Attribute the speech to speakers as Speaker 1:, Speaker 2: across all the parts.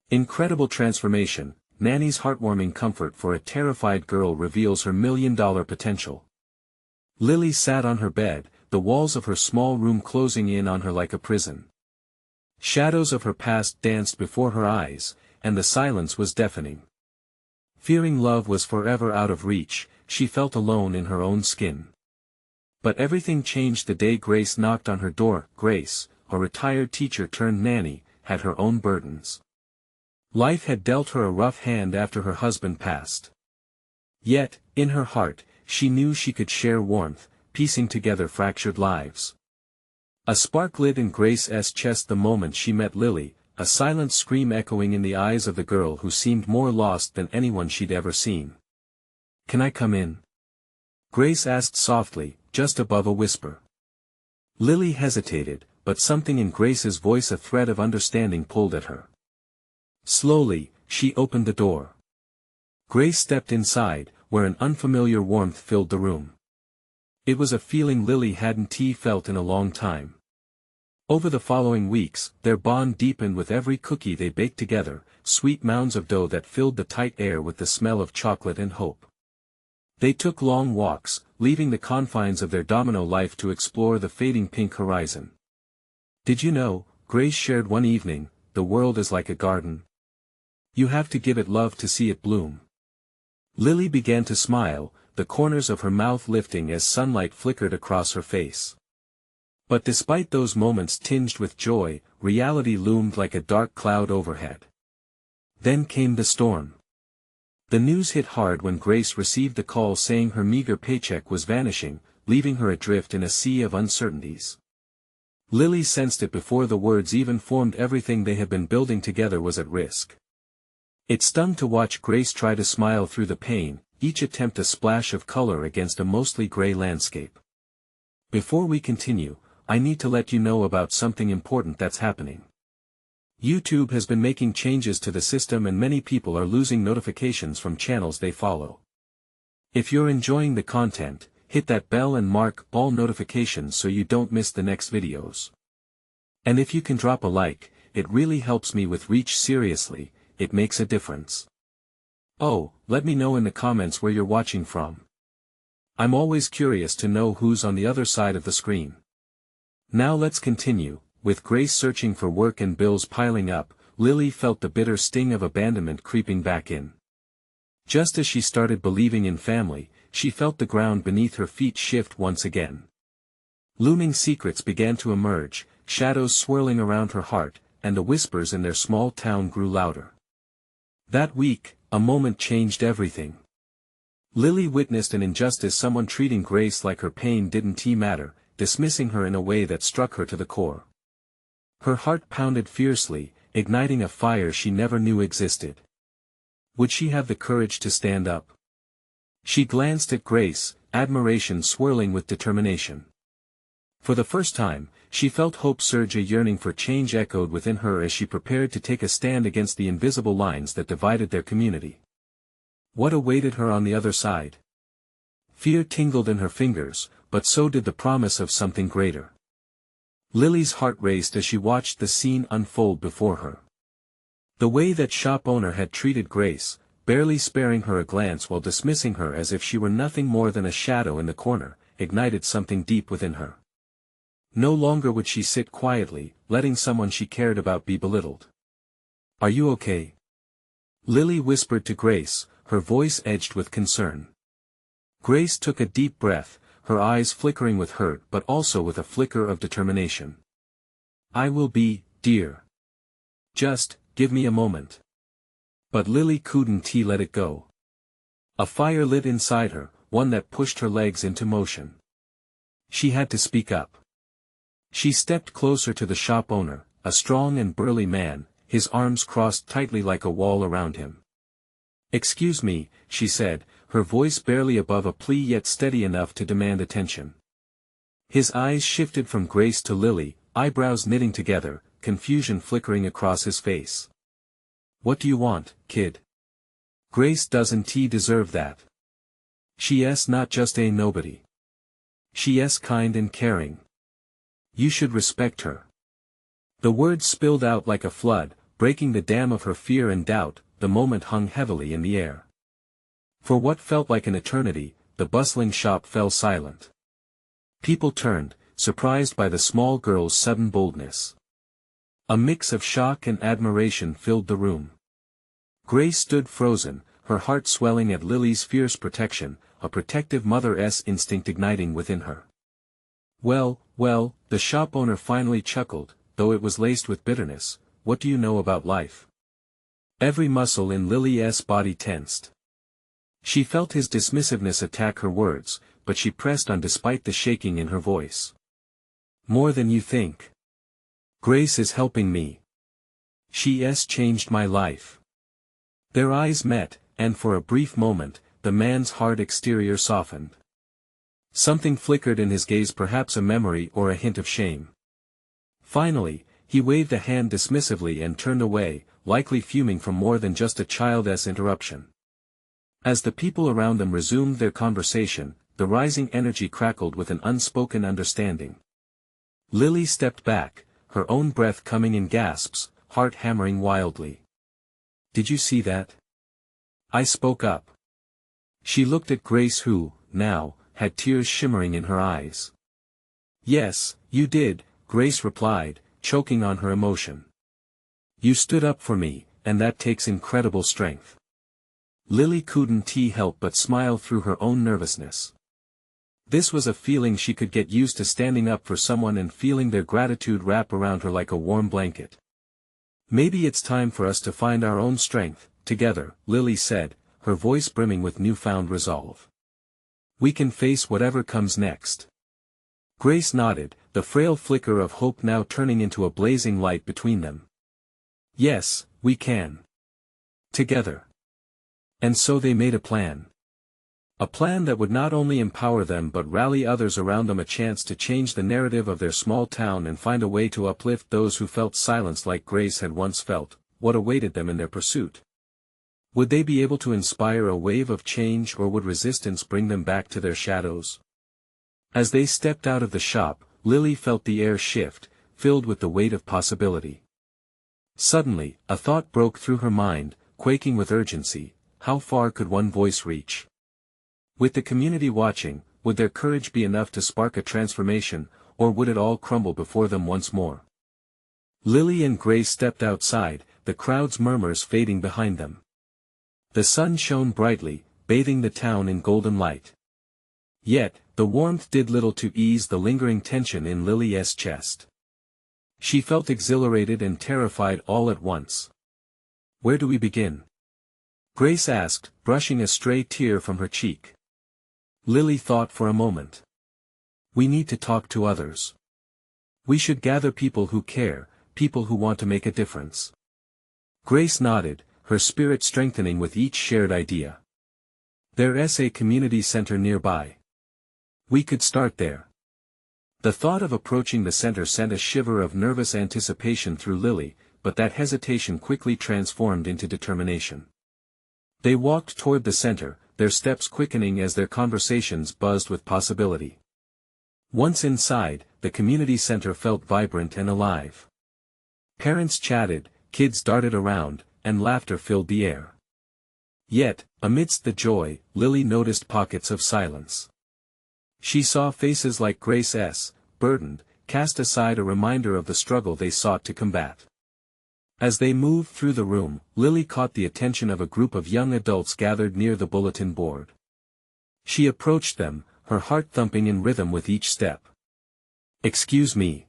Speaker 1: Incredible transformation, Nanny's heartwarming comfort for a terrified girl reveals her million-dollar potential. Lily sat on her bed, the walls of her small room closing in on her like a prison. Shadows of her past danced before her eyes, and the silence was deafening. Fearing love was forever out of reach, she felt alone in her own skin. But everything changed the day Grace knocked on her door. Grace, a retired teacher turned nanny, had her own burdens. Life had dealt her a rough hand after her husband passed. Yet, in her heart, she knew she could share warmth, piecing together fractured lives. A spark lit in Grace's chest the moment she met Lily, a silent scream echoing in the eyes of the girl who seemed more lost than anyone she'd ever seen. "Can I come in?" Grace asked softly, just above a whisper. Lily hesitated, but something in Grace's voice, a thread of understanding, pulled at her. Slowly, she opened the door. Grace stepped inside, where an unfamiliar warmth filled the room. It was a feeling Lily hadn't felt in a long time. Over the following weeks, their bond deepened with every cookie they baked together, sweet mounds of dough that filled the tight air with the smell of chocolate and hope. They took long walks, leaving the confines of their domino life to explore the fading pink horizon. "Did you know," Grace shared one evening, "the world is like a garden. You have to give it love to see it bloom." Lily began to smile, the corners of her mouth lifting as sunlight flickered across her face. But despite those moments tinged with joy, reality loomed like a dark cloud overhead. Then came the storm. The news hit hard when Grace received the call saying her meager paycheck was vanishing, leaving her adrift in a sea of uncertainties. Lily sensed it before the words even formed. Everything they had been building together was at risk. It stung to watch Grace try to smile through the pain, each attempt a splash of color against a mostly gray landscape. "Before we continue, I need to let you know about something important that's happening. YouTube has been making changes to the system and many people are losing notifications from channels they follow. If you're enjoying the content, hit that bell and mark all notifications so you don't miss the next videos. And if you can drop a like, it really helps me with reach. Seriously, it makes a difference. Oh, let me know in the comments where you're watching from. I'm always curious to know who's on the other side of the screen." Now let's continue. With Grace searching for work and bills piling up, Lily felt the bitter sting of abandonment creeping back in. Just as she started believing in family, she felt the ground beneath her feet shift once again. Looming secrets began to emerge, shadows swirling around her heart, and the whispers in their small town grew louder. That week, a moment changed everything. Lily witnessed an injustice, someone treating Grace like her pain didn't matter, dismissing her in a way that struck her to the core. Her heart pounded fiercely, igniting a fire she never knew existed. Would she have the courage to stand up? She glanced at Grace, admiration swirling with determination. For the first time, she felt hope surge. A yearning for change echoed within her as she prepared to take a stand against the invisible lines that divided their community. What awaited her on the other side? Fear tingled in her fingers, but so did the promise of something greater. Lily's heart raced as she watched the scene unfold before her. The way that shop owner had treated Grace, barely sparing her a glance while dismissing her as if she were nothing more than a shadow in the corner, ignited something deep within her. No longer would she sit quietly, letting someone she cared about be belittled. "Are you okay?" Lily whispered to Grace, her voice edged with concern. Grace took a deep breath, her eyes flickering with hurt but also with a flicker of determination. "I will be, dear. Just, give me a moment." But Lily couldn't let it go. A fire lit inside her, one that pushed her legs into motion. She had to speak up. She stepped closer to the shop owner, a strong and burly man, his arms crossed tightly like a wall around him. "Excuse me," she said, her voice barely above a plea yet steady enough to demand attention. His eyes shifted from Grace to Lily, eyebrows knitting together, confusion flickering across his face. "What do you want, kid? Grace doesn't deserve that. She's not just a nobody. She's kind and caring. You should respect her." The words spilled out like a flood, breaking the dam of her fear and doubt. The moment hung heavily in the air. For what felt like an eternity, the bustling shop fell silent. People turned, surprised by the small girl's sudden boldness. A mix of shock and admiration filled the room. Grace stood frozen, her heart swelling at Lily's fierce protection, a protective mother's instinct igniting within her. Well, well, the shop owner finally chuckled, though it was laced with bitterness. What do you know about life? Every muscle in Lily's body tensed. She felt his dismissiveness attack her words, but she pressed on despite the shaking in her voice. More than you think. Grace is helping me. She's changed my life. Their eyes met, and for a brief moment, the man's hard exterior softened. Something flickered in his gaze, perhaps a memory or a hint of shame. Finally, he waved a hand dismissively and turned away, likely fuming from more than just a child's interruption. As the people around them resumed their conversation, the rising energy crackled with an unspoken understanding. Lily stepped back, her own breath coming in gasps, heart hammering wildly. Did you see that? I spoke up. She looked at Grace who, now, had tears shimmering in her eyes. Yes, you did, Grace replied, choking on her emotion. You stood up for me, and that takes incredible strength. Lily couldn't help but smile through her own nervousness. This was a feeling she could get used to, standing up for someone and feeling their gratitude wrap around her like a warm blanket. Maybe it's time for us to find our own strength, together, Lily said, her voice brimming with newfound resolve. We can face whatever comes next. Grace nodded, the frail flicker of hope now turning into a blazing light between them. Yes, we can. Together. And so they made a plan. A plan that would not only empower them but rally others around them, a chance to change the narrative of their small town and find a way to uplift those who felt silenced like Grace had once felt. What awaited them in their pursuit? Would they be able to inspire a wave of change, or would resistance bring them back to their shadows? As they stepped out of the shop, Lily felt the air shift, filled with the weight of possibility. Suddenly, a thought broke through her mind, quaking with urgency. How far could one voice reach? With the community watching, would their courage be enough to spark a transformation, or would it all crumble before them once more? Lily and Grace stepped outside, the crowd's murmurs fading behind them. The sun shone brightly, bathing the town in golden light. Yet, the warmth did little to ease the lingering tension in Lily's chest. She felt exhilarated and terrified all at once. Where do we begin? Grace asked, brushing a stray tear from her cheek. Lily thought for a moment. We need to talk to others. We should gather people who care, people who want to make a difference. Grace nodded, her spirit strengthening with each shared idea. There's a community center nearby. We could start there. The thought of approaching the center sent a shiver of nervous anticipation through Lily, but that hesitation quickly transformed into determination. They walked toward the center, their steps quickening as their conversations buzzed with possibility. Once inside, the community center felt vibrant and alive. Parents chatted, kids darted around, and laughter filled the air. Yet, amidst the joy, Lily noticed pockets of silence. She saw faces like Grace's, burdened, cast aside, a reminder of the struggle they sought to combat. As they moved through the room, Lily caught the attention of a group of young adults gathered near the bulletin board. She approached them, her heart thumping in rhythm with each step. Excuse me.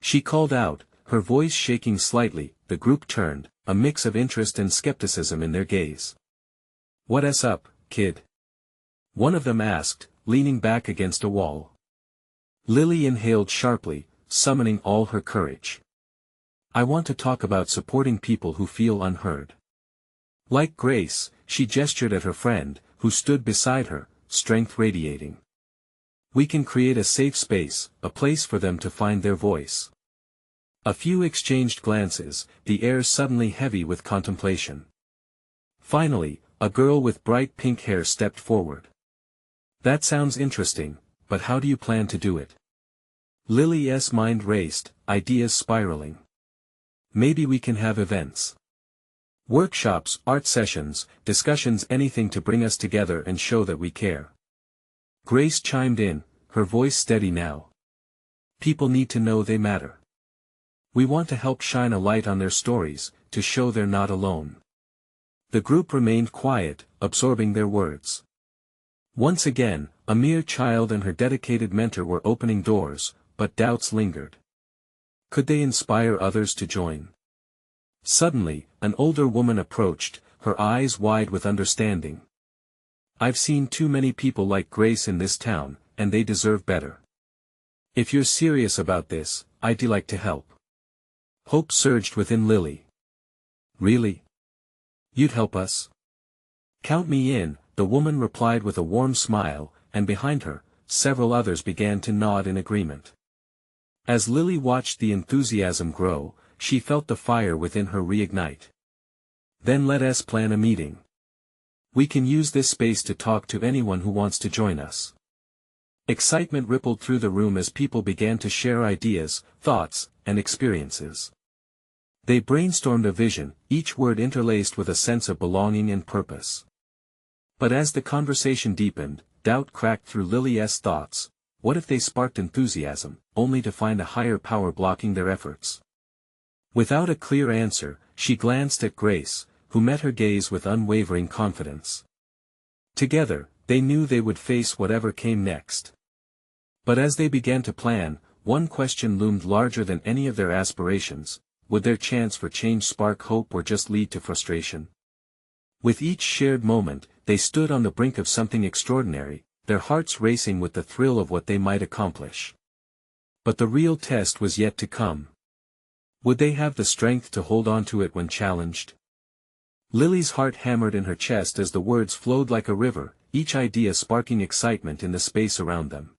Speaker 1: She called out, her voice shaking slightly. The group turned, a mix of interest and skepticism in their gaze. What's up, kid? One of them asked, leaning back against a wall. Lily inhaled sharply, summoning all her courage. I want to talk about supporting people who feel unheard. Like Grace, she gestured at her friend, who stood beside her, strength radiating. We can create a safe space, a place for them to find their voice. A few exchanged glances, the air suddenly heavy with contemplation. Finally, a girl with bright pink hair stepped forward. That sounds interesting, but how do you plan to do it? Lily's mind raced, ideas spiraling. Maybe we can have events. Workshops, art sessions, discussions, anything to bring us together and show that we care. Grace chimed in, her voice steady now. People need to know they matter. We want to help shine a light on their stories, to show they're not alone. The group remained quiet, absorbing their words. Once again, a mere child and her dedicated mentor were opening doors, but doubts lingered. Could they inspire others to join? Suddenly, an older woman approached, her eyes wide with understanding. I've seen too many people like Grace in this town, and they deserve better. If you're serious about this, I'd like to help. Hope surged within Lily. Really? You'd help us? Count me in, the woman replied with a warm smile, and behind her, several others began to nod in agreement. As Lily watched the enthusiasm grow, she felt the fire within her reignite. Then let us plan a meeting. We can use this space to talk to anyone who wants to join us. Excitement rippled through the room as people began to share ideas, thoughts, and experiences. They brainstormed a vision, each word interlaced with a sense of belonging and purpose. But as the conversation deepened, doubt cracked through Lily's thoughts. What if they sparked enthusiasm, only to find a higher power blocking their efforts? Without a clear answer, she glanced at Grace, who met her gaze with unwavering confidence. Together, they knew they would face whatever came next. But as they began to plan, one question loomed larger than any of their aspirations: would their chance for change spark hope or just lead to frustration? With each shared moment, they stood on the brink of something extraordinary, their hearts racing with the thrill of what they might accomplish. But the real test was yet to come. Would they have the strength to hold on to it when challenged? Lily's heart hammered in her chest as the words flowed like a river, each idea sparking excitement in the space around them.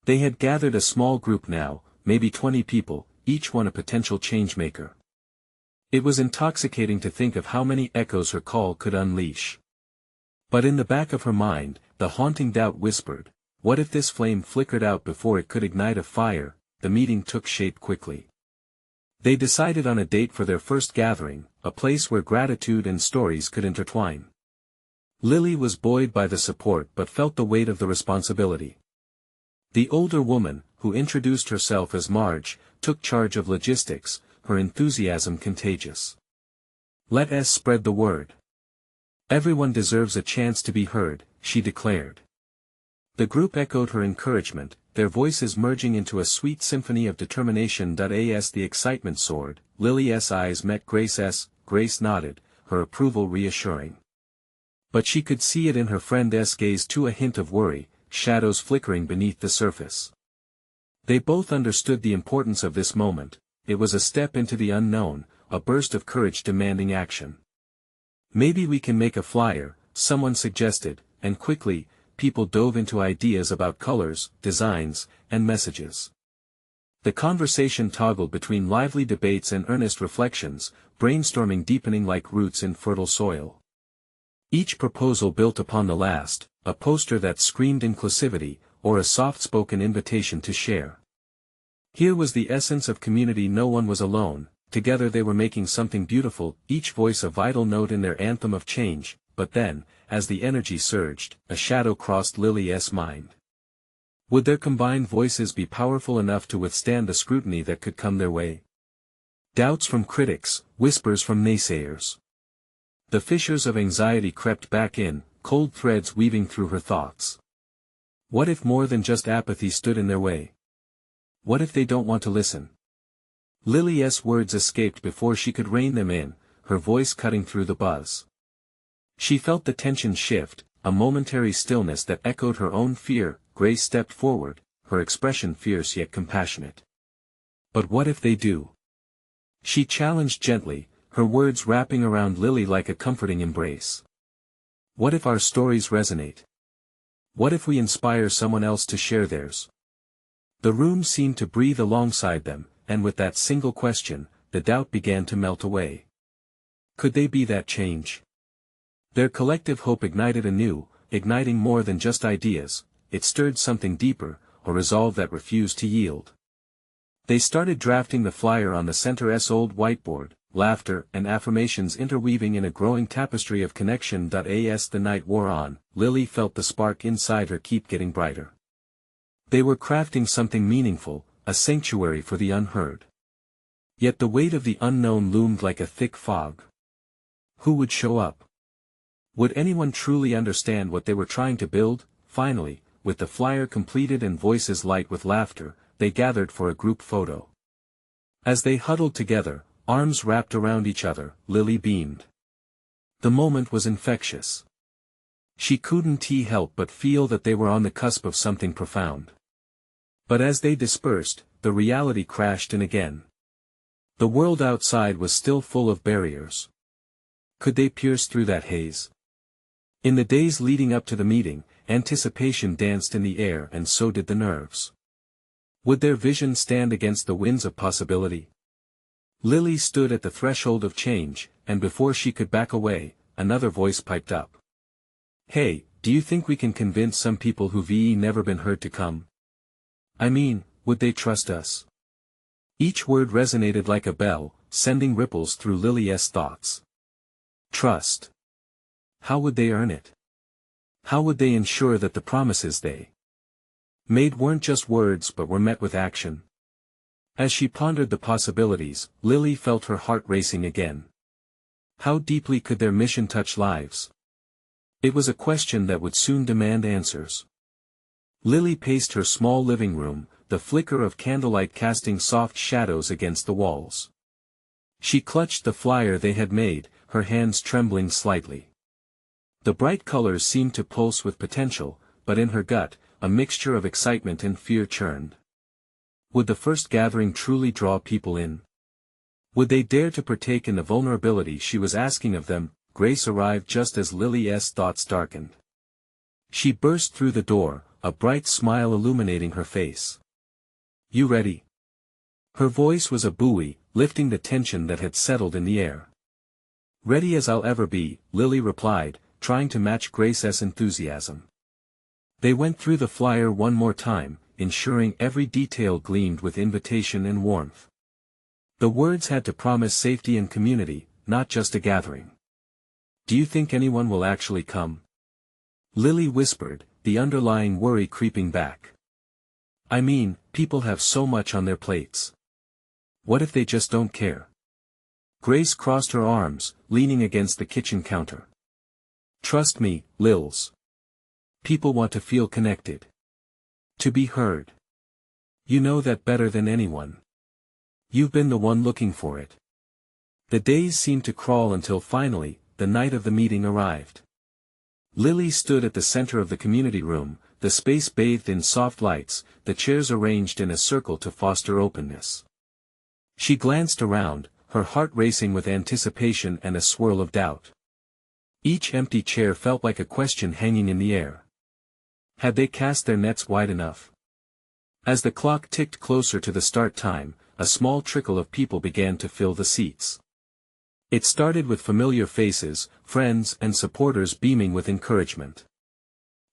Speaker 1: They had gathered a small group now, maybe 20 people, each one a potential changemaker. It was intoxicating to think of how many echoes her call could unleash. But in the back of her mind, the haunting doubt whispered, what if this flame flickered out before it could ignite a fire? The meeting took shape quickly. They decided on a date for their first gathering, a place where gratitude and stories could intertwine. Lily was buoyed by the support but felt the weight of the responsibility. The older woman, who introduced herself as Marge, took charge of logistics, her enthusiasm contagious. Let us spread the word. Everyone deserves a chance to be heard, she declared. The group echoed her encouragement, their voices merging into a sweet symphony of determination. As the excitement soared, Lily's eyes met Grace's. Grace nodded, her approval reassuring. But she could see it in her friend's gaze too, a hint of worry, shadows flickering beneath the surface. They both understood the importance of this moment. It was a step into the unknown, a burst of courage demanding action. Maybe we can make a flyer, someone suggested, and quickly, people dove into ideas about colors, designs, and messages. The conversation toggled between lively debates and earnest reflections, brainstorming deepening like roots in fertile soil. Each proposal built upon the last, a poster that screamed inclusivity, or a soft-spoken invitation to share. Here was the essence of community. No one was alone, together they were making something beautiful, each voice a vital note in their anthem of change. But then, as the energy surged, a shadow crossed Lily's mind. Would their combined voices be powerful enough to withstand the scrutiny that could come their way? Doubts from critics, whispers from naysayers. The fissures of anxiety crept back in, cold threads weaving through her thoughts. What if more than just apathy stood in their way? What if they don't want to listen? Lily's words escaped before she could rein them in, her voice cutting through the buzz. She felt the tension shift, a momentary stillness that echoed her own fear. Grace stepped forward, her expression fierce yet compassionate. But what if they do? She challenged gently, her words wrapping around Lily like a comforting embrace. What if our stories resonate? What if we inspire someone else to share theirs? The room seemed to breathe alongside them, and with that single question, the doubt began to melt away. Could they be that change? Their collective hope ignited anew, igniting more than just ideas. It stirred something deeper, a resolve that refused to yield. They started drafting the flyer on the center's old whiteboard, laughter and affirmations interweaving in a growing tapestry of connection. As the night wore on, Lily felt the spark inside her keep getting brighter. They were crafting something meaningful, a sanctuary for the unheard. Yet the weight of the unknown loomed like a thick fog. Who would show up? Would anyone truly understand what they were trying to build? Finally, with the flyer completed and voices light with laughter, they gathered for a group photo. As they huddled together, arms wrapped around each other, Lily beamed. The moment was infectious. She couldn't help but feel that they were on the cusp of something profound. But as they dispersed, the reality crashed in again. The world outside was still full of barriers. Could they pierce through that haze? In the days leading up to the meeting, anticipation danced in the air and so did the nerves. Would their vision stand against the winds of possibility? Lily stood at the threshold of change, and before she could back away, another voice piped up. Hey, do you think we can convince some people who've never been heard to come? I mean, would they trust us? Each word resonated like a bell, sending ripples through Lily's thoughts. Trust. How would they earn it? How would they ensure that the promises they made weren't just words but were met with action? As she pondered the possibilities, Lily felt her heart racing again. How deeply could their mission touch lives? It was a question that would soon demand answers. Lily paced her small living room, the flicker of candlelight casting soft shadows against the walls. She clutched the flyer they had made, her hands trembling slightly. The bright colors seemed to pulse with potential, but in her gut, a mixture of excitement and fear churned. Would the first gathering truly draw people in? Would they dare to partake in the vulnerability she was asking of them? Grace arrived just as Lily's thoughts darkened. She burst through the door, a bright smile illuminating her face. You ready? Her voice was a buoy, lifting the tension that had settled in the air. Ready as I'll ever be, Lily replied, trying to match Grace's enthusiasm. They went through the flyer one more time, ensuring every detail gleamed with invitation and warmth. The words had to promise safety and community, not just a gathering. Do you think anyone will actually come? Lily whispered, the underlying worry creeping back. I mean, people have so much on their plates. What if they just don't care? Grace crossed her arms, leaning against the kitchen counter. Trust me, Lils. People want to feel connected. To be heard. You know that better than anyone. You've been the one looking for it. The days seemed to crawl until finally, the night of the meeting arrived. Lily stood at the center of the community room, the space bathed in soft lights, the chairs arranged in a circle to foster openness. She glanced around, her heart racing with anticipation and a swirl of doubt. Each empty chair felt like a question hanging in the air. Had they cast their nets wide enough? As the clock ticked closer to the start time, a small trickle of people began to fill the seats. It started with familiar faces, friends and supporters beaming with encouragement.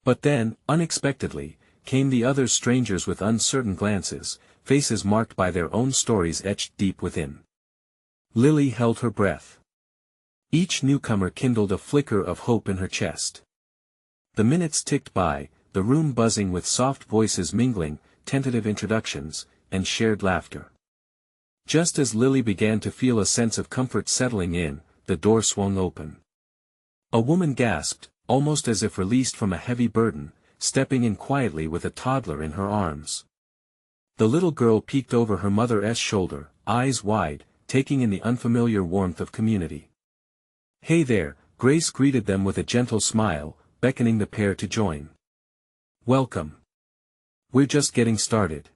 Speaker 1: But then, unexpectedly, came the other strangers with uncertain glances, faces marked by their own stories etched deep within. Lily held her breath. Each newcomer kindled a flicker of hope in her chest. The minutes ticked by, the room buzzing with soft voices mingling, tentative introductions, and shared laughter. Just as Lily began to feel a sense of comfort settling in, the door swung open. A woman gasped, almost as if released from a heavy burden, stepping in quietly with a toddler in her arms. The little girl peeked over her mother's shoulder, eyes wide, taking in the unfamiliar warmth of community. Hey there, Grace greeted them with a gentle smile, beckoning the pair to join. Welcome. We're just getting started.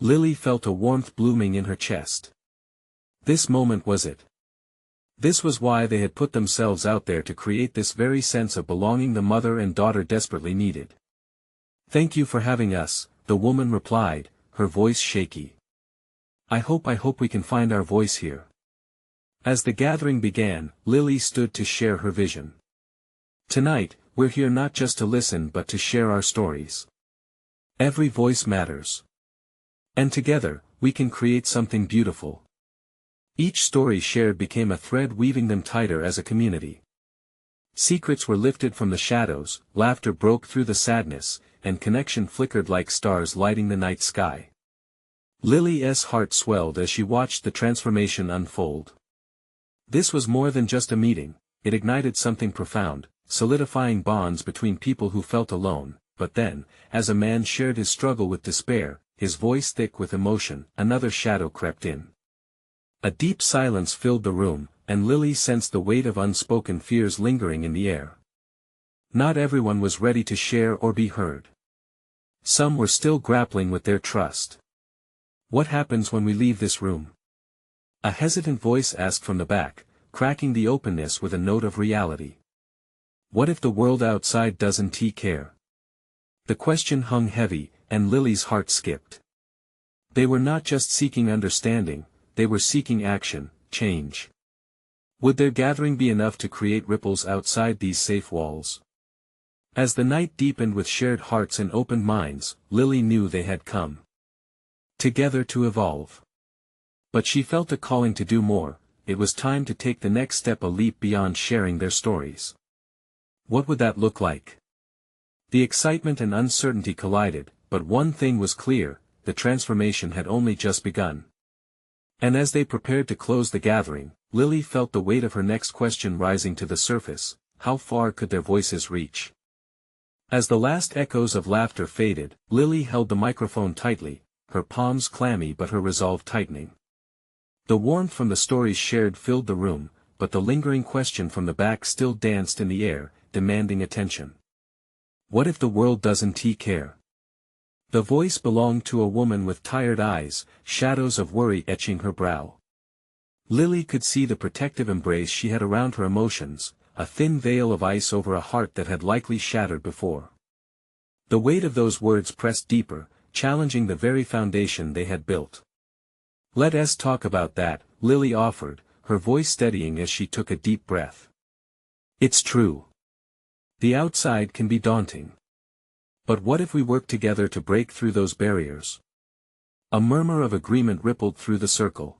Speaker 1: Lily felt a warmth blooming in her chest. This moment was it. This was why they had put themselves out there to create this very sense of belonging the mother and daughter desperately needed. Thank you for having us, the woman replied, her voice shaky. I hope we can find our voice here. As the gathering began, Lily stood to share her vision. Tonight, we're here not just to listen but to share our stories. Every voice matters. And together, we can create something beautiful. Each story shared became a thread weaving them tighter as a community. Secrets were lifted from the shadows, laughter broke through the sadness, and connection flickered like stars lighting the night sky. Lily's heart swelled as she watched the transformation unfold. This was more than just a meeting, it ignited something profound, solidifying bonds between people who felt alone. But then, as a man shared his struggle with despair, his voice thick with emotion, another shadow crept in. A deep silence filled the room, and Lily sensed the weight of unspoken fears lingering in the air. Not everyone was ready to share or be heard. Some were still grappling with their trust. What happens when we leave this room? A hesitant voice asked from the back, cracking the openness with a note of reality. What if the world outside doesn't care? The question hung heavy, and Lily's heart skipped. They were not just seeking understanding, they were seeking action, change. Would their gathering be enough to create ripples outside these safe walls? As the night deepened with shared hearts and open minds, Lily knew they had come together to evolve. But she felt a calling to do more. It was time to take the next step, a leap beyond sharing their stories. What would that look like? The excitement and uncertainty collided, but one thing was clear, the transformation had only just begun. And as they prepared to close the gathering, Lily felt the weight of her next question rising to the surface: how far could their voices reach? As the last echoes of laughter faded, Lily held the microphone tightly, her palms clammy but her resolve tightening. The warmth from the stories shared filled the room, but the lingering question from the back still danced in the air, demanding attention. What if the world doesn't care? The voice belonged to a woman with tired eyes, shadows of worry etching her brow. Lily could see the protective embrace she had around her emotions, a thin veil of ice over a heart that had likely shattered before. The weight of those words pressed deeper, challenging the very foundation they had built. "Let us talk about that," Lily offered, her voice steadying as she took a deep breath. "It's true. The outside can be daunting. But what if we work together to break through those barriers?" A murmur of agreement rippled through the circle.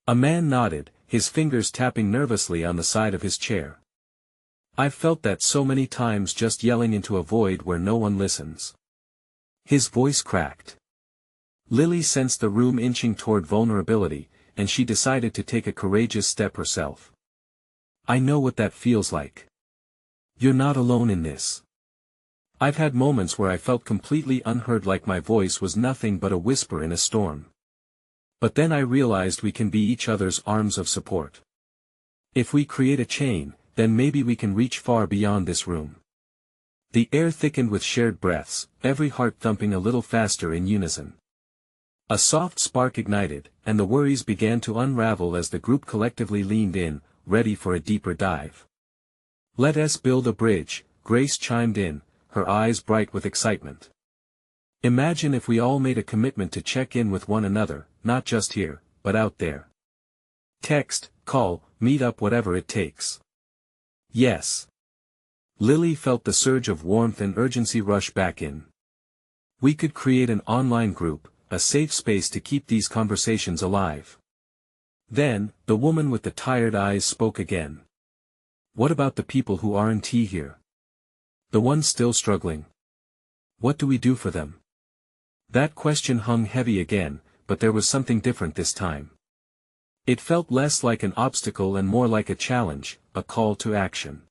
Speaker 1: A man nodded, his fingers tapping nervously on the side of his chair. "I've felt that so many times, just yelling into a void where no one listens." His voice cracked. Lily sensed the room inching toward vulnerability, and she decided to take a courageous step herself. "I know what that feels like. You're not alone in this. I've had moments where I felt completely unheard, like my voice was nothing but a whisper in a storm. But then I realized we can be each other's arms of support. If we create a chain, then maybe we can reach far beyond this room." The air thickened with shared breaths, every heart thumping a little faster in unison. A soft spark ignited, and the worries began to unravel as the group collectively leaned in, ready for a deeper dive. "Let us build a bridge," Grace chimed in, her eyes bright with excitement. "Imagine if we all made a commitment to check in with one another, not just here, but out there. Text, call, meet up, whatever it takes." "Yes." Lily felt the surge of warmth and urgency rush back in. "We could create an online group, a safe space to keep these conversations alive." Then, the woman with the tired eyes spoke again. "What about the people who aren't here? The ones still struggling? What do we do for them?" That question hung heavy again, but there was something different this time. It felt less like an obstacle and more like a challenge, a call to action.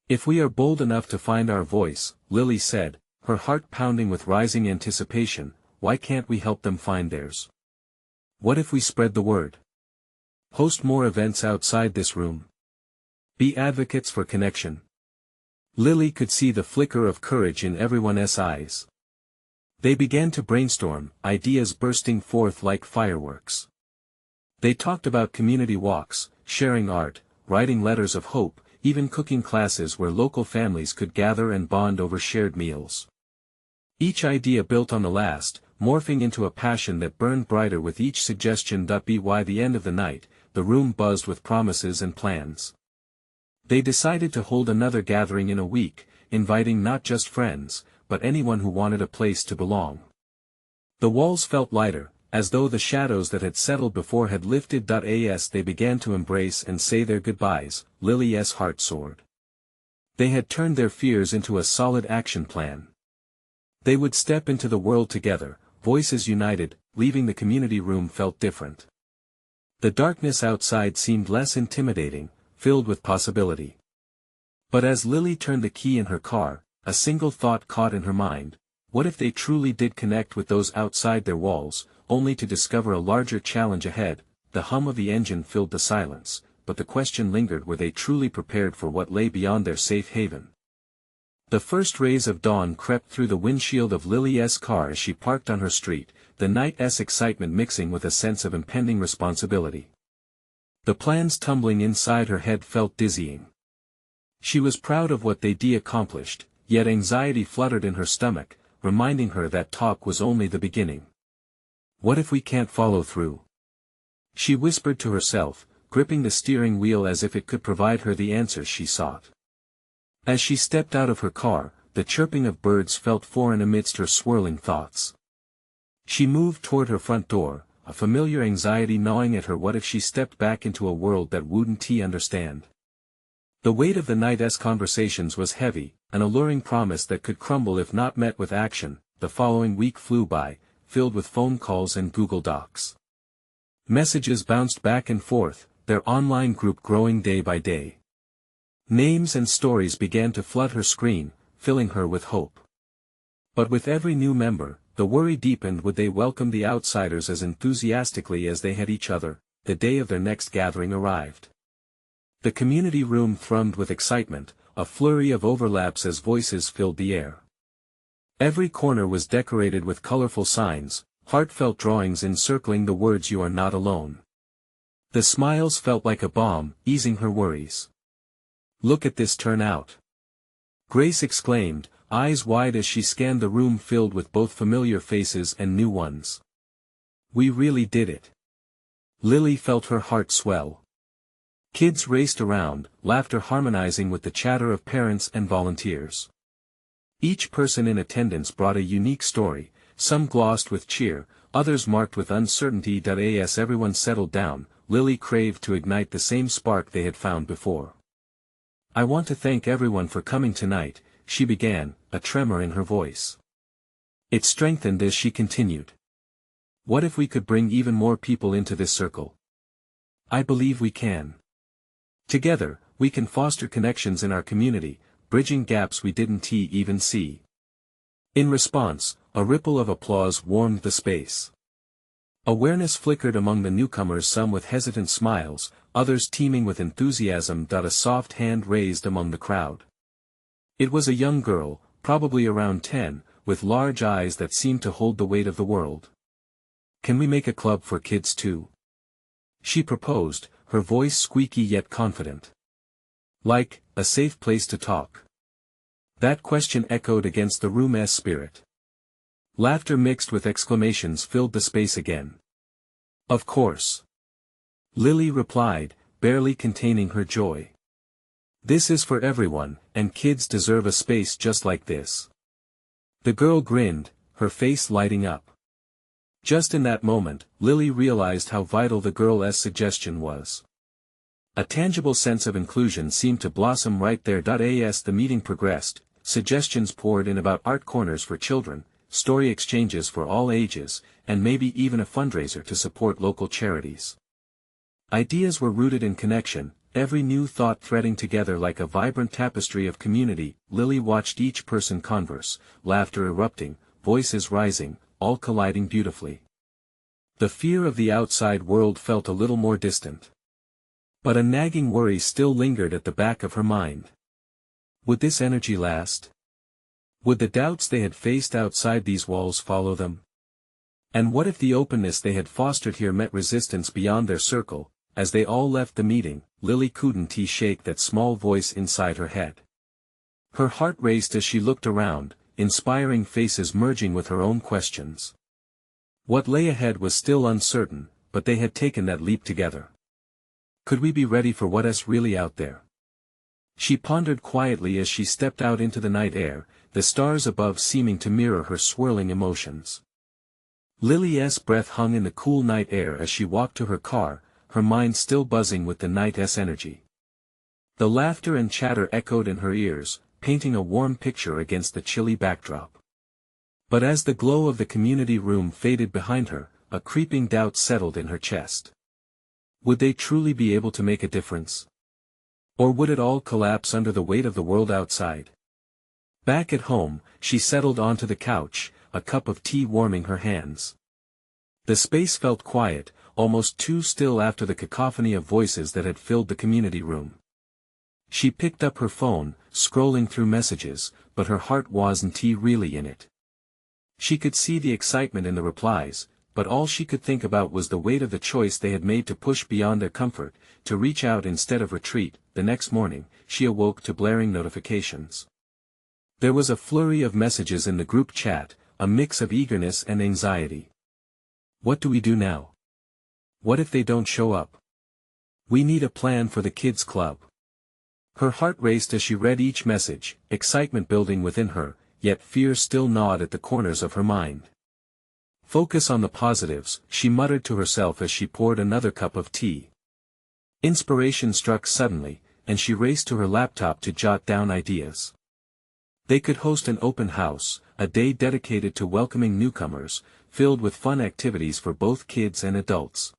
Speaker 1: "If we are bold enough to find our voice," Lily said, her heart pounding with rising anticipation, "why can't we help them find theirs? What if we spread the word? Host more events outside this room? Be advocates for connection?" Lily could see the flicker of courage in everyone's eyes. They began to brainstorm, ideas bursting forth like fireworks. They talked about community walks, sharing art, writing letters of hope, even cooking classes where local families could gather and bond over shared meals. Each idea built on the last, morphing into a passion that burned brighter with each suggestion. By the end of the night, the room buzzed with promises and plans. They decided to hold another gathering in a week, inviting not just friends, but anyone who wanted a place to belong. The walls felt lighter, as though the shadows that had settled before had lifted. As they began to embrace and say their goodbyes, Lily's heart soared. They had turned their fears into a solid action plan. They would step into the world together, voices united. Leaving the community room felt different. The darkness outside seemed less intimidating, filled with possibility. But as Lily turned the key in her car, a single thought caught in her mind: what if they truly did connect with those outside their walls, only to discover a larger challenge ahead? The hum of the engine filled the silence, but the question lingered: were they truly prepared for what lay beyond their safe haven? The first rays of dawn crept through the windshield of Lily's car as she parked on her street, the night's excitement mixing with a sense of impending responsibility. The plans tumbling inside her head felt dizzying. She was proud of what they'd accomplished, yet anxiety fluttered in her stomach, reminding her that talk was only the beginning. What if we can't follow through? She whispered to herself, gripping the steering wheel as if it could provide her the answers she sought. As she stepped out of her car, the chirping of birds felt foreign amidst her swirling thoughts. She moved toward her front door, a familiar anxiety gnawing at her. What if she stepped back into a world that wouldn't understand? The weight of the night's conversations was heavy, an alluring promise that could crumble if not met with action. The following week flew by, filled with phone calls and Google Docs. Messages bounced back and forth, their online group growing day by day. Names and stories began to flood her screen, filling her with hope. But with every new member, the worry deepened: would they welcome the outsiders as enthusiastically as they had each other? The day of their next gathering arrived. The community room thrummed with excitement, a flurry of overlaps as voices filled the air. Every corner was decorated with colorful signs, heartfelt drawings encircling the words "You are not alone." The smiles felt like a balm, easing her worries. "Look at this turnout!" Grace exclaimed, eyes wide as she scanned the room filled with both familiar faces and new ones. "We really did it." Lily felt her heart swell. Kids raced around, laughter harmonizing with the chatter of parents and volunteers. Each person in attendance brought a unique story, some glossed with cheer, others marked with uncertainty. As everyone settled down, Lily craved to ignite the same spark they had found before. "I want to thank everyone for coming tonight," she began, a tremor in her voice. It strengthened as she continued. "What if we could bring even more people into this circle? I believe we can. Together, we can foster connections in our community, bridging gaps we didn't even see." In response, a ripple of applause warmed the space. Awareness flickered among the newcomers, some with hesitant smiles, others teeming with enthusiasm. A soft hand raised among the crowd. It was a young girl, probably around 10, with large eyes that seemed to hold the weight of the world. "Can we make a club for kids too?" she proposed, her voice squeaky yet confident. "Like, a safe place to talk?" That question echoed against the room's spirit. Laughter mixed with exclamations filled the space again. "Of course," Lily replied, barely containing her joy. "This is for everyone, and kids deserve a space just like this." The girl grinned, her face lighting up. Just in that moment, Lily realized how vital the girl's suggestion was. A tangible sense of inclusion seemed to blossom right there. As the meeting progressed, suggestions poured in about art corners for children, story exchanges for all ages, and maybe even a fundraiser to support local charities. Ideas were rooted in connection, every new thought threading together like a vibrant tapestry of community. Lily watched each person converse, laughter erupting, voices rising, all colliding beautifully. The fear of the outside world felt a little more distant. But a nagging worry still lingered at the back of her mind. Would this energy last? Would the doubts they had faced outside these walls follow them? And what if the openness they had fostered here met resistance beyond their circle? As they all left the meeting, Lily couldn't shake that small voice inside her head. Her heart raced as she looked around, inspiring faces merging with her own questions. What lay ahead was still uncertain, but they had taken that leap together. Could we be ready for what's really out there? She pondered quietly as she stepped out into the night air, the stars above seeming to mirror her swirling emotions. Lily's breath hung in the cool night air as she walked to her car, her mind still buzzing with the night's energy. The laughter and chatter echoed in her ears, painting a warm picture against the chilly backdrop. But as the glow of the community room faded behind her, a creeping doubt settled in her chest. Would they truly be able to make a difference? Or would it all collapse under the weight of the world outside? Back at home, she settled onto the couch, a cup of tea warming her hands. The space felt quiet, almost too still after the cacophony of voices that had filled the community room. She picked up her phone, scrolling through messages, but her heart wasn't really in it. She could see the excitement in the replies, but all she could think about was the weight of the choice they had made to push beyond their comfort, to reach out instead of retreat. The next morning, she awoke to blaring notifications. There was a flurry of messages in the group chat, a mix of eagerness and anxiety. What do we do now? What if they don't show up? We need a plan for the kids' club. Her heart raced as she read each message, excitement building within her, yet fear still gnawed at the corners of her mind. Focus on the positives, she muttered to herself as she poured another cup of tea. Inspiration struck suddenly, and she raced to her laptop to jot down ideas. They could host an open house, a day dedicated to welcoming newcomers, filled with fun activities for both kids and adults.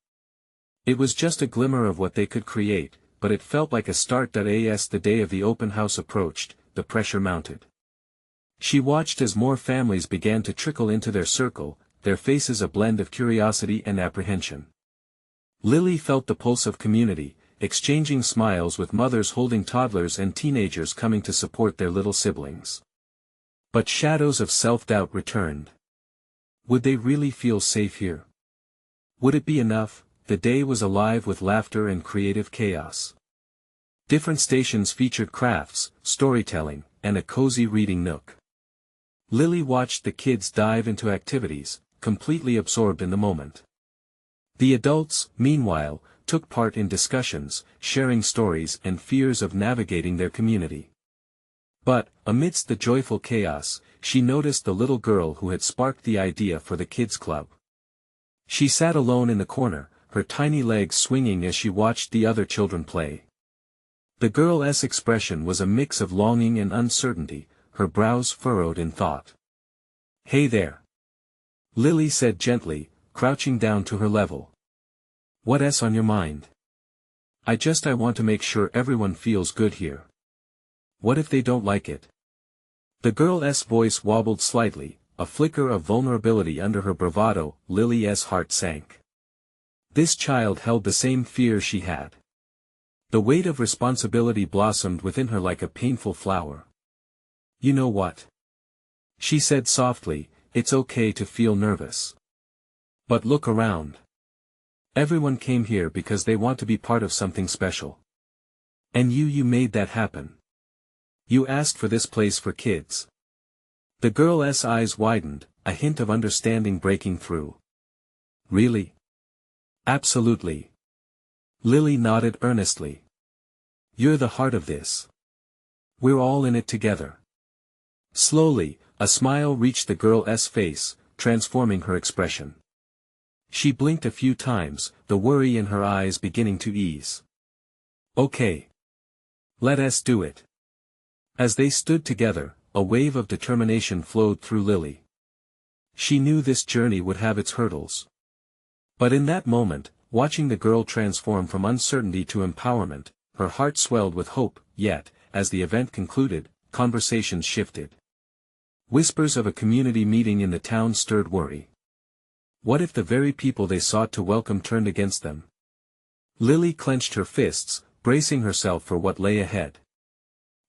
Speaker 1: It was just a glimmer of what they could create, but it felt like a start. As the day of the open house approached, the pressure mounted. She watched as more families began to trickle into their circle, their faces a blend of curiosity and apprehension. Lily felt the pulse of community, exchanging smiles with mothers holding toddlers and teenagers coming to support their little siblings. But shadows of self-doubt returned. Would they really feel safe here? Would it be enough? The day was alive with laughter and creative chaos. Different stations featured crafts, storytelling, and a cozy reading nook. Lily watched the kids dive into activities, completely absorbed in the moment. The adults, meanwhile, took part in discussions, sharing stories and fears of navigating their community. But, amidst the joyful chaos, she noticed the little girl who had sparked the idea for the kids' club. She sat alone in the corner, her tiny legs swinging as she watched the other children play. The girl's expression was a mix of longing and uncertainty, her brows furrowed in thought. "Hey there," Lily said gently, crouching down to her level. "What's on your mind?" I want to make sure everyone feels good here. What if they don't like it?" The girl's voice wobbled slightly, a flicker of vulnerability under her bravado. Lily's heart sank. This child held the same fear she had. The weight of responsibility blossomed within her like a painful flower. "You know what?" she said softly, "it's okay to feel nervous. But look around. Everyone came here because they want to be part of something special. And you made that happen. You asked for this place for kids." The girl's eyes widened, a hint of understanding breaking through. "Really?" "Absolutely." Lily nodded earnestly. "You're the heart of this. We're all in it together." Slowly, a smile reached the girl's face, transforming her expression. She blinked a few times, the worry in her eyes beginning to ease. "Okay. Let's do it." As they stood together, a wave of determination flowed through Lily. She knew this journey would have its hurdles. But in that moment, watching the girl transform from uncertainty to empowerment, her heart swelled with hope. Yet, as the event concluded, conversations shifted. Whispers of a community meeting in the town stirred worry. What if the very people they sought to welcome turned against them? Lily clenched her fists, bracing herself for what lay ahead.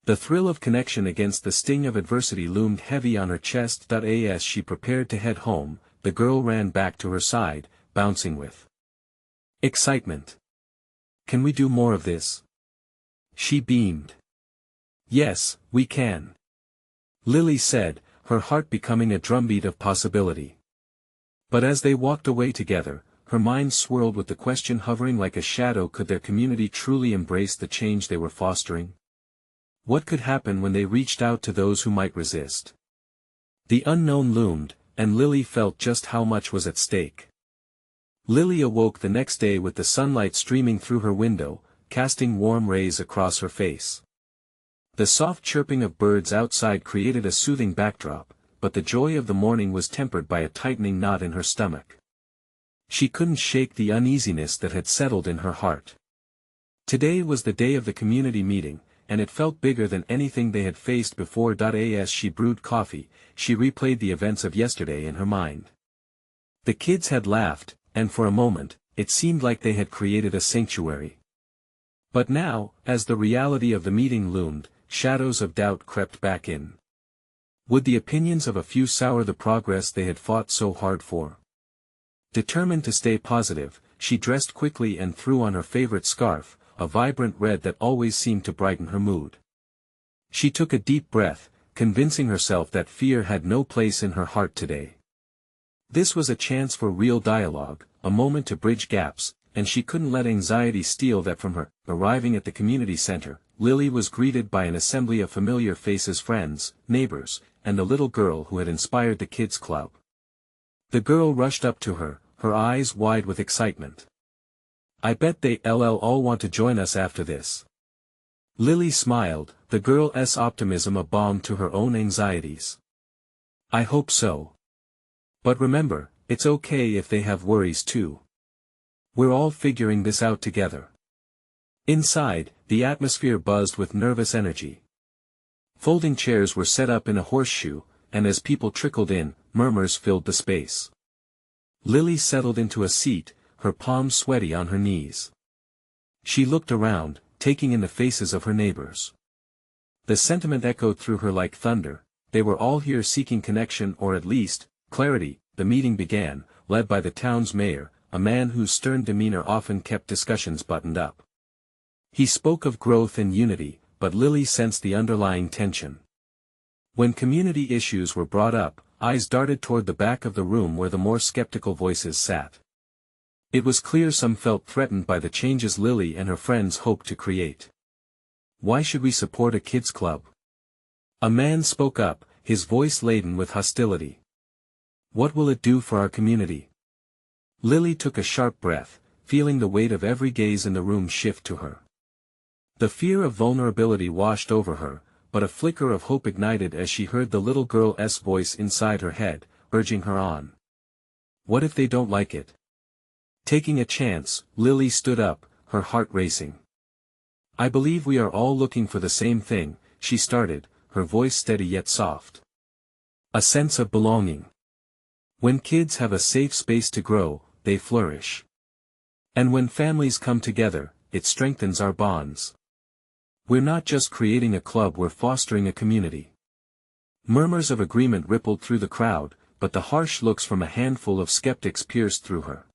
Speaker 1: The thrill of connection against the sting of adversity loomed heavy on her chest. As she prepared to head home, the girl ran back to her side, bouncing with excitement. "Can we do more of this?" She beamed. "Yes, we can," Lily said, her heart becoming a drumbeat of possibility. But as they walked away together, her mind swirled with the question hovering like a shadow: could their community truly embrace the change they were fostering? What could happen when they reached out to those who might resist? The unknown loomed, and Lily felt just how much was at stake. Lily awoke the next day with the sunlight streaming through her window, casting warm rays across her face. The soft chirping of birds outside created a soothing backdrop, but the joy of the morning was tempered by a tightening knot in her stomach. She couldn't shake the uneasiness that had settled in her heart. Today was the day of the community meeting, and it felt bigger than anything they had faced before. As she brewed coffee, she replayed the events of yesterday in her mind. The kids had laughed, and for a moment, it seemed like they had created a sanctuary. But now, as the reality of the meeting loomed, shadows of doubt crept back in. Would the opinions of a few sour the progress they had fought so hard for? Determined to stay positive, she dressed quickly and threw on her favorite scarf, a vibrant red that always seemed to brighten her mood. She took a deep breath, convincing herself that fear had no place in her heart today. This was a chance for real dialogue, a moment to bridge gaps, and she couldn't let anxiety steal that from her. Arriving at the community center, Lily was greeted by an assembly of familiar faces, friends, neighbors, and the little girl who had inspired the kids' club. The girl rushed up to her, her eyes wide with excitement. "I bet they all want to join us after this." Lily smiled, the girl's optimism a balm to her own anxieties. "I hope so. But remember, it's okay if they have worries too. We're all figuring this out together." Inside, the atmosphere buzzed with nervous energy. Folding chairs were set up in a horseshoe, and as people trickled in, murmurs filled the space. Lily settled into a seat, her palms sweaty on her knees. She looked around, taking in the faces of her neighbors. The sentiment echoed through her like thunder. They were all here seeking connection, or at least, clarity. The meeting began, led by the town's mayor, a man whose stern demeanor often kept discussions buttoned up. He spoke of growth and unity, but Lily sensed the underlying tension. When community issues were brought up, eyes darted toward the back of the room where the more skeptical voices sat. It was clear some felt threatened by the changes Lily and her friends hoped to create. "Why should we support a kids' club?" A man spoke up, his voice laden with hostility. "What will it do for our community?" Lily took a sharp breath, feeling the weight of every gaze in the room shift to her. The fear of vulnerability washed over her, but a flicker of hope ignited as she heard the little girl's voice inside her head, urging her on. "What if they don't like it?" Taking a chance, Lily stood up, her heart racing. "I believe we are all looking for the same thing," she started, her voice steady yet soft. "A sense of belonging. When kids have a safe space to grow, they flourish. And when families come together, it strengthens our bonds. We're not just creating a club, we're fostering a community." Murmurs of agreement rippled through the crowd, but the harsh looks from a handful of skeptics pierced through her.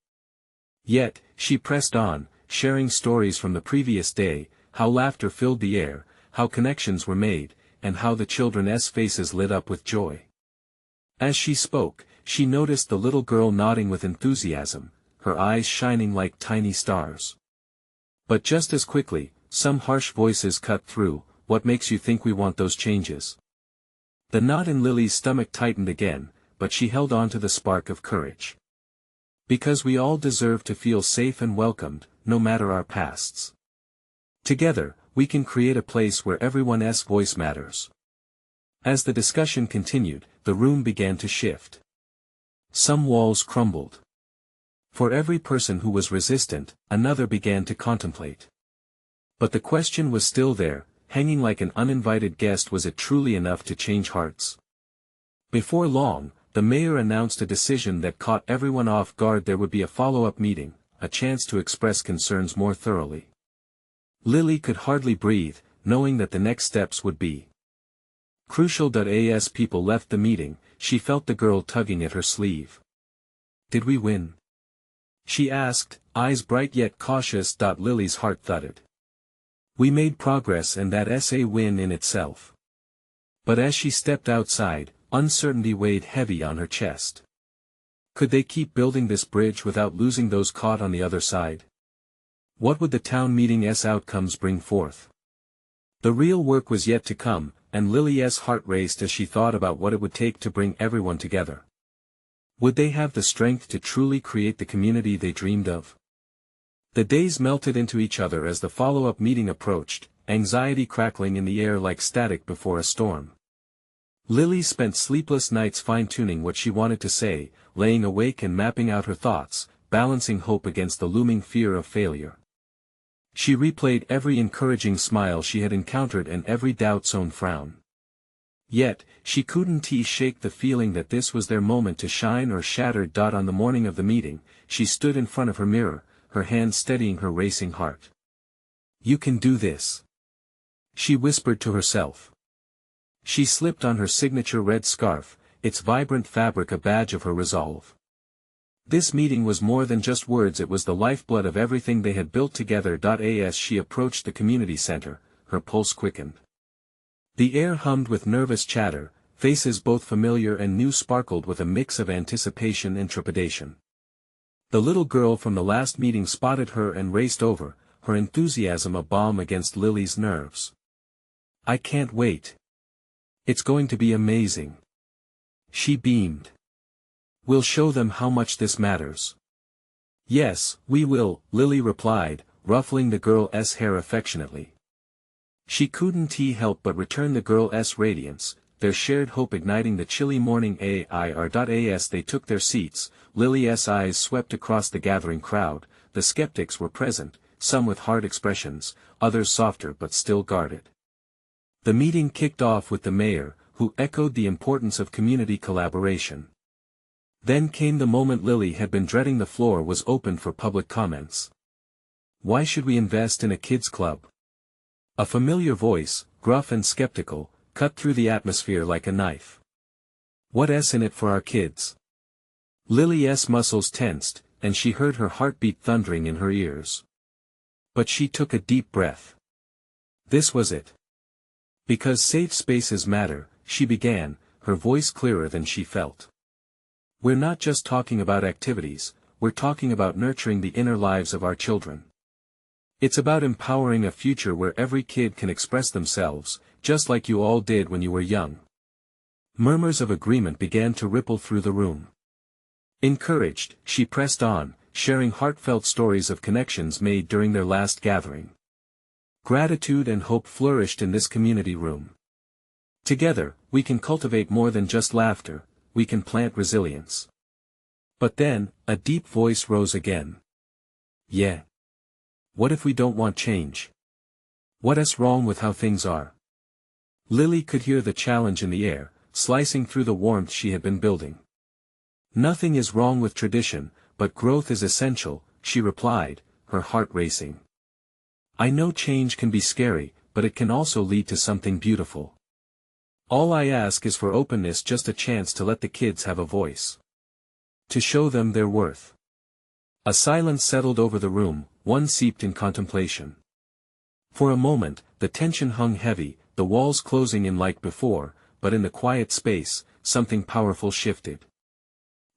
Speaker 1: Yet, she pressed on, sharing stories from the previous day, how laughter filled the air, how connections were made, and how the children's faces lit up with joy. As she spoke, she noticed the little girl nodding with enthusiasm, her eyes shining like tiny stars. But just as quickly, some harsh voices cut through. "What makes you think we want those changes?" The knot in Lily's stomach tightened again, but she held on to the spark of courage. "Because we all deserve to feel safe and welcomed, no matter our pasts. Together, we can create a place where everyone's voice matters." As the discussion continued, the room began to shift. Some walls crumbled. For every person who was resistant, another began to contemplate. But the question was still there, hanging like an uninvited guest: was it truly enough to change hearts? Before long, the mayor announced a decision that caught everyone off guard. There would be a follow-up meeting, a chance to express concerns more thoroughly. Lily could hardly breathe, knowing that the next steps would be crucial. As people left the meeting, she felt the girl tugging at her sleeve. "Did we win?" she asked, eyes bright yet cautious. Lily's heart thudded. "We made progress, and that's a win in itself." But as she stepped outside, uncertainty weighed heavy on her chest. Could they keep building this bridge without losing those caught on the other side? What would the town meeting's outcomes bring forth? The real work was yet to come, and Lily's heart raced as she thought about what it would take to bring everyone together. Would they have the strength to truly create the community they dreamed of? The days melted into each other as the follow-up meeting approached, anxiety crackling in the air like static before a storm. Lily spent sleepless nights fine-tuning what she wanted to say, laying awake and mapping out her thoughts, balancing hope against the looming fear of failure. She replayed every encouraging smile she had encountered and every doubt-sown frown. Yet, she couldn't shake the feeling that this was their moment to shine or shatter. On the morning of the meeting, she stood in front of her mirror, her hand steadying her racing heart. "You can do this," she whispered to herself. She slipped on her signature red scarf, its vibrant fabric a badge of her resolve. This meeting was more than just words, it was the lifeblood of everything they had built together. As she approached the community center, her pulse quickened. The air hummed with nervous chatter, faces both familiar and new sparkled with a mix of anticipation and trepidation. The little girl from the last meeting spotted her and raced over, her enthusiasm a balm against Lily's nerves. "I can't wait. It's going to be amazing." She beamed. "We'll show them how much this matters." "Yes, we will," Lily replied, ruffling the girl's hair affectionately. She couldn't help but return the girl's radiance, their shared hope igniting the chilly morning air. As they took their seats, Lily's eyes swept across the gathering crowd. The skeptics were present, some with hard expressions, others softer but still guarded. The meeting kicked off with the mayor, who echoed the importance of community collaboration. Then came the moment Lily had been dreading. The floor was opened for public comments. "Why should we invest in a kids' club?" A familiar voice, gruff and skeptical, cut through the atmosphere like a knife. "What's in it for our kids?" Lily's muscles tensed, and she heard her heartbeat thundering in her ears. But she took a deep breath. This was it. "Because safe spaces matter," she began, her voice clearer than she felt. "We're not just talking about activities, we're talking about nurturing the inner lives of our children. It's about empowering a future where every kid can express themselves, just like you all did when you were young." Murmurs of agreement began to ripple through the room. Encouraged, she pressed on, sharing heartfelt stories of connections made during their last gathering. Gratitude and hope flourished in this community room. "Together, we can cultivate more than just laughter, we can plant resilience." But then, a deep voice rose again. "Yeah. What if we don't want change? What's wrong with how things are?" Lily could hear the challenge in the air, slicing through the warmth she had been building. "Nothing is wrong with tradition, but growth is essential," she replied, her heart racing. "I know change can be scary, but it can also lead to something beautiful. All I ask is for openness, just a chance to let the kids have a voice. To show them their worth." A silence settled over the room, one seeped in contemplation. For a moment, the tension hung heavy, the walls closing in like before, but in the quiet space, something powerful shifted.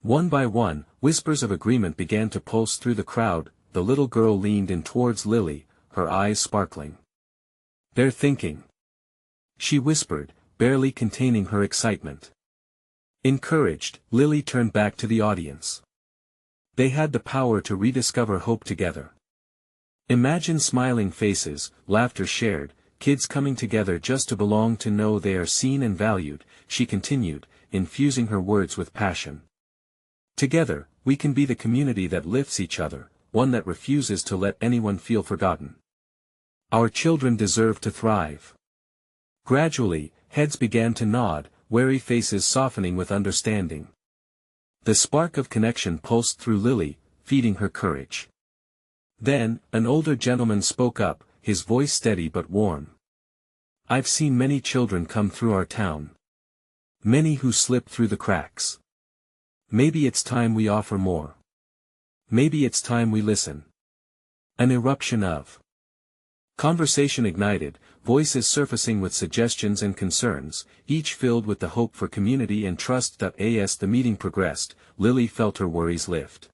Speaker 1: One by one, whispers of agreement began to pulse through the crowd. The little girl leaned in towards Lily, her eyes sparkling. "They're thinking," she whispered, barely containing her excitement. Encouraged, Lily turned back to the audience. They had the power to rediscover hope together. Imagine smiling faces, laughter shared, kids coming together just to belong, to know they are seen and valued, she continued, infusing her words with passion. "Together, we can be the community that lifts each other, one that refuses to let anyone feel forgotten. Our children deserve to thrive." Gradually, heads began to nod, wary faces softening with understanding. The spark of connection pulsed through Lily, feeding her courage. Then, an older gentleman spoke up, his voice steady but warm. "I've seen many children come through our town. Many who slip through the cracks. Maybe it's time we offer more. Maybe it's time we listen." An eruption of conversation ignited, voices surfacing with suggestions and concerns, each filled with the hope for community and trust. As the meeting progressed, Lily felt her worries lift.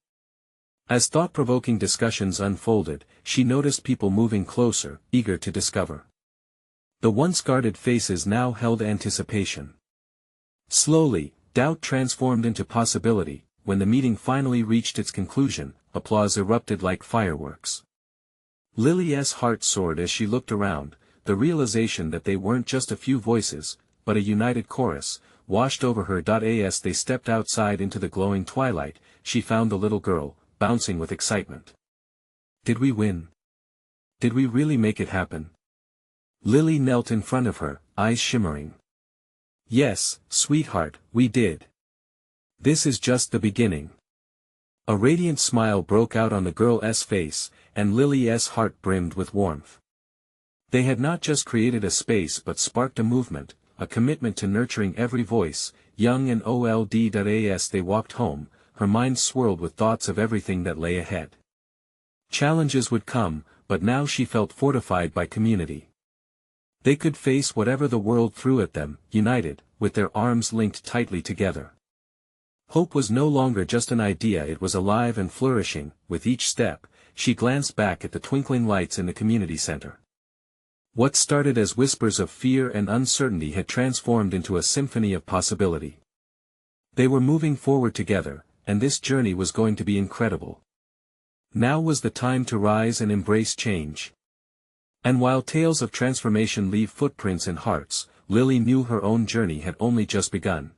Speaker 1: As thought-provoking discussions unfolded, she noticed people moving closer, eager to discover. The once guarded faces now held anticipation. Slowly, doubt transformed into possibility, when the meeting finally reached its conclusion, applause erupted like fireworks. Lily's heart soared as she looked around. The realization that they weren't just a few voices, but a united chorus, washed over her. As they stepped outside into the glowing twilight, she found the little girl, bouncing with excitement. Did we win? Did we really make it happen? Lily knelt in front of her, eyes shimmering. Yes, sweetheart, we did. This is just the beginning. A radiant smile broke out on the girl's face, and Lily's heart brimmed with warmth. They had not just created a space but sparked a movement, a commitment to nurturing every voice, young and old. As they walked home, her mind swirled with thoughts of everything that lay ahead. Challenges would come, but now she felt fortified by community. They could face whatever the world threw at them, united, with their arms linked tightly together. Hope was no longer just an idea, it was alive and flourishing. With each step, she glanced back at the twinkling lights in the community center. What started as whispers of fear and uncertainty had transformed into a symphony of possibility. They were moving forward together, and this journey was going to be incredible. Now was the time to rise and embrace change. And while tales of transformation leave footprints in hearts, Lily knew her own journey had only just begun.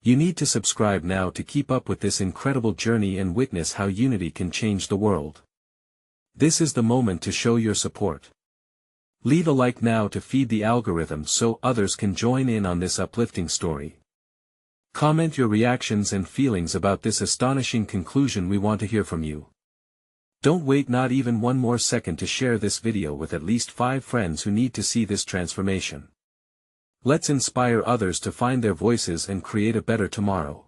Speaker 1: You need to subscribe now to keep up with this incredible journey and witness how unity can change the world. This is the moment to show your support. Leave a like now to feed the algorithm so others can join in on this uplifting story. Comment your reactions and feelings about this astonishing conclusion. We want to hear from you. Don't wait not even one more second to share this video with at least 5 friends who need to see this transformation. Let's inspire others to find their voices and create a better tomorrow.